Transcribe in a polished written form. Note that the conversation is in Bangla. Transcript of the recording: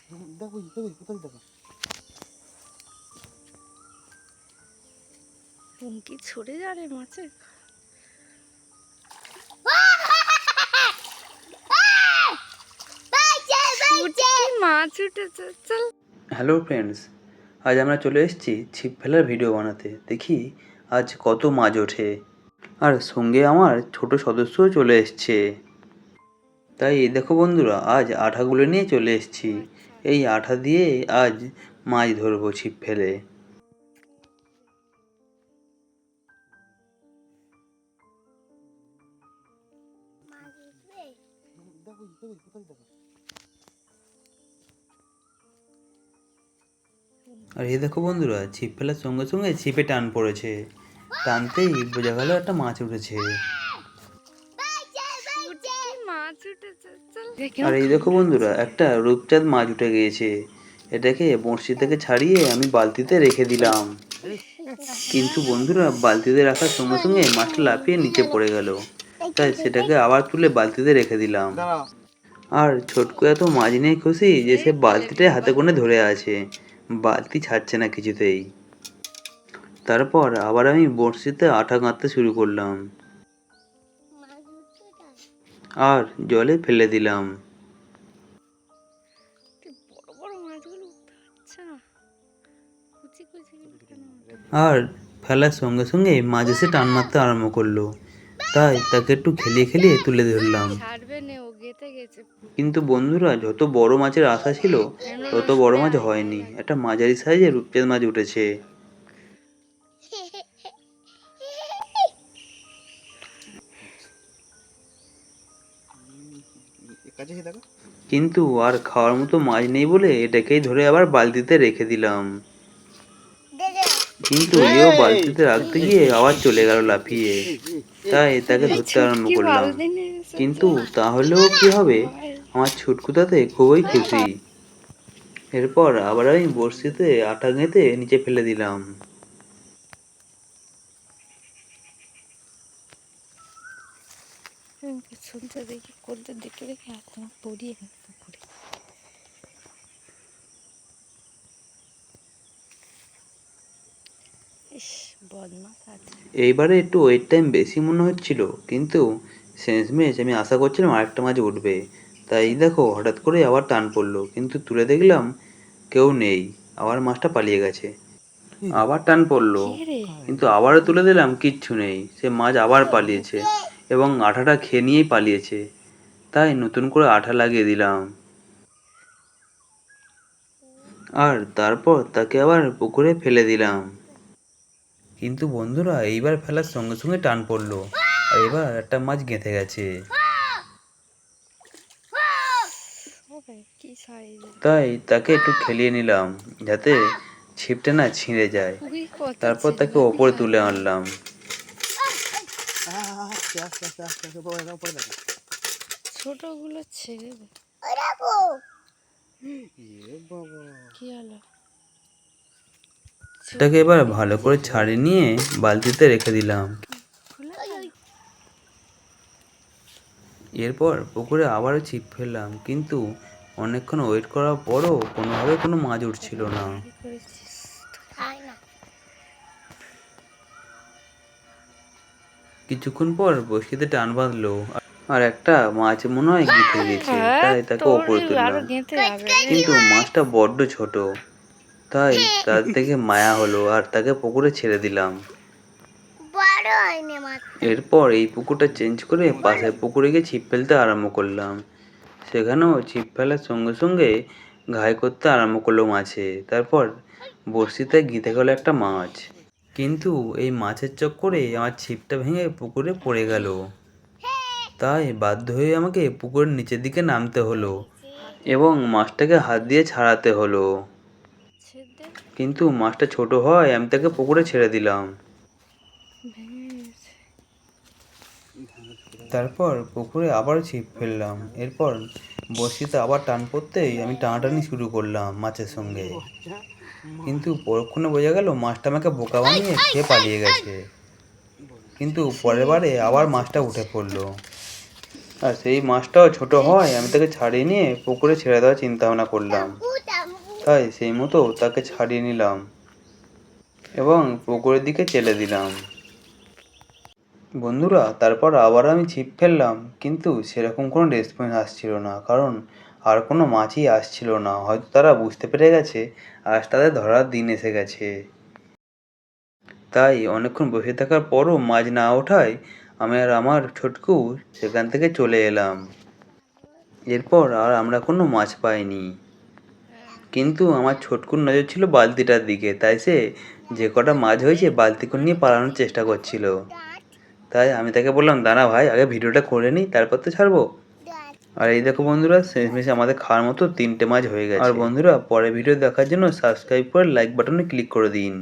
দেখো দেখো কোথায় দেখো টুঙ্কি ছড়ে যা রে মাছে। মাছ উঠেছে, চল। হ্যালো ফ্রেন্ডস, আজ আমরা চলে এসেছি ছিপ ফেলার ভিডিও বানাতে। দেখি আজ কত মাছ ওঠে। আর সঙ্গে আমার ছোট সদস্যও চলে এসছে। তাই দেখো বন্ধুরা, আজ আঠাগুলো নিয়ে চলে এসেছি। এই আঠা দিয়ে আজ মাছ ধরবো ছিপ ফেলে। দেখো কোথায় দেখো আর এই দেখো বন্ধুরা, ছিপ ফেলার সঙ্গে সঙ্গে ছিপে টান পড়েছে। টানতেই বোঝা গেল একটা মাছ উঠেছে। মাছ উঠেছে, চল। আর এই দেখো বন্ধুরা, একটা রূপচাঁদ মাছ উঠে গিয়েছে। এটাকে বড়শি থেকে ছাড়িয়ে আমি বালতিতে রেখে দিলাম। কিন্তু বন্ধুরা, বালতিতে রাখার সঙ্গে সঙ্গে মাছটা লাফিয়ে নিচে পড়ে গেল। তাই সেটাকে আবার তুলে বালতিতে রেখে দিলাম। আর ছোটকু এত মাছ নিয়ে খুশি যে সে বালতিটাই হাতে করে ধরে আছে, বালতি ছাড়ছে না কিছুতেই। তারপর আবার আমি বড়শিতে আঠা গাঁথতে শুরু করলাম আর জলে ফেলে দিলাম। বড় বড় মাছগুলো উঠতে পারছে না, কুচি কুচি কেন ওঠে? আর ফেলার সঙ্গে সঙ্গে মাছ এসে টান মারতে আরম্ভ করলো। তাই তাকে একটু খেলিয়ে খেলিয়ে তুলে ধরলাম। ছাড়বে নে, ও গেতে গেছে। কিন্তু বন্ধুরা, যত বড় মাছের আশা ছিল তত বড় মাছ হয়নি। একটা মাঝারি সাইজের রূপচাঁদ মাছ উঠেছে। কাছে দেখো কিন্তু আর খাওয়ার মতো মাছ নেই বলে এটাকেই ধরে আবার বালতিতে রেখে দিলাম। কিন্তু এও বালতিতে রাখতে গিয়ে আবার চলে গেল লাফিয়ে। তাই তাকে ধরতে আরম্ভ করলাম। কিন্তু তাহলেও কি হবে, আমার ছুটকু তাতে খুবই খুশি। এরপর আবার আমি বড়শিতে আটা গেঁথে নিচে ফেলে দিলাম। শুনতে দেখি করতে দেখে দেখে হাত তোমার পড়িয়ে পুকুরে। ইস, বদমাস আছে। এইবারে একটু ওয়েট টাইম বেশি মনে হচ্ছিল, কিন্তু শেষমেশ আমি আশা করছিলাম আরেকটা মাছ উঠবে। তাই দেখো হঠাৎ করে আবার টান পড়লো, কিন্তু তুলে দেখলাম কেউ নেই, আবার মাছটা পালিয়ে গেছে। আবার টান পড়লো, কে রে? কিন্তু আবারও তুলে দিলাম, কিচ্ছু নেই। সে মাছ আবার পালিয়েছে এবং আঠাটা খেয়ে নিয়েই পালিয়েছে। তাই নতুন করে আঠা লাগিয়ে দিলাম আর তারপর তাকে আবার পুকুরে ফেলে দিলাম। কিন্তু বন্ধুরা, এইবার ফেলার সঙ্গে সঙ্গে টান পড়লো আর এবার একটা মাছ গেঁথে গেছে। কি সাইজ! তাই তাকে একটু খেলিয়ে নিলাম যাতে ছিপটা না ছিঁড়ে যায়। তারপর তাকে ওপরে তুলে আনলাম। ছোটগুলো ছেড়ে দে। কি হলো? সেটাকে এবার ভালো করে ছাড়িয়ে নিয়ে বালতিতে রেখে দিলাম। এরপর পুকুরে আবারও ছিপ ফেললাম, কিন্তু অনেকক্ষণ ওয়েট করার পরও কোনোভাবে কোনো মাছ উঠছিল না। কিছুক্ষণ পর বড়শিতে টান বাঁধলো আর একটা মাছ মনে হয় গেঁথে গেছে। তাই তাকে ওপরে তুললাম, কিন্তু মাছটা বড্ড ছোট। তাই তার থেকে মায়া হলো আর তাকে পুকুরে ছেড়ে দিলাম। এরপর এই পুকুরটা চেঞ্জ করে পাশের পুকুরে গিয়ে ছিপ ফেলতে আরম্ভ করলাম। সেখানেও ছিপ ফেলার সঙ্গে সঙ্গে ঘাই করতে আরম্ভ করলো মাছে। তারপর বড়শিতে গেঁথে গেল একটা মাছ, কিন্তু এই মাছের চক্করে আমার ছিপটা ভেঙে পুকুরে পড়ে গেল। তাই বাধ্য হয়ে আমাকে পুকুরের নিচের দিকে নামতে হলো এবং মাছটাকে হাত দিয়ে ছাড়াতে হলো। কিন্তু মাছটা ছোট হয় আমি তাকে পুকুরে ছেড়ে দিলাম। তারপর পুকুরে আবার ছিপ ফেললাম। এরপর বড়শিতে আবার টান পড়তেই আমি টানাটানি শুরু করলাম মাছের সঙ্গে। কিন্তু পরক্ষণে বোঝা গেল মাছটা আমাকে বোকা বানিয়ে খেয়ে পালিয়ে গেছে। কিন্তু পরের বারে আবার মাছটা উঠে পড়লো। আর সেই মাছটাও ছোট হয় আমি তাকে ছাড়িয়ে নিয়ে পুকুরে ছেড়ে দেওয়ার চিন্তা ভাবনা করলাম। তাই সেই মতো তাকে ছাড়িয়ে নিলাম এবং পুকুরের দিকে চেলে দিলাম। বন্ধুরা, তারপর আবার আমি ছিপ ফেললাম, কিন্তু সেরকম কোনো রেসপন্স আসছিল না, কারণ আর কোনো মাছই আসছিল না। হয়তো তারা বুঝতে পেরে গেছে আজ তাদের ধরার দিন এসে গেছে। তাই অনেকক্ষণ বসে থাকার পরও মাছ না ওঠায় আমি আর আমার ছোটকু সেখান থেকে চলে এলাম। এরপর আর আমরা কোনো মাছ পাইনি, কিন্তু আমার ছোটকুর নজর ছিল বালতিটার দিকে, তাই সে যে কটা মাছ হয়েছে বালতি করে নিয়ে পালানোর চেষ্টা করছিল। তাই আমি তাকে বললাম, দাঁড়া ভাই, আগে ভিডিওটা করে নিই, তারপর তো ছাড়বো। আর এই দেখো বন্ধুরা, শেষমেশে আমাদের খাওয়ার মতো 3টে মাছ হয়ে গেছে। আর বন্ধুরা, পরের ভিডিও দেখার জন্য সাবস্ক্রাইব করে লাইক বাটনে ক্লিক করে দিন।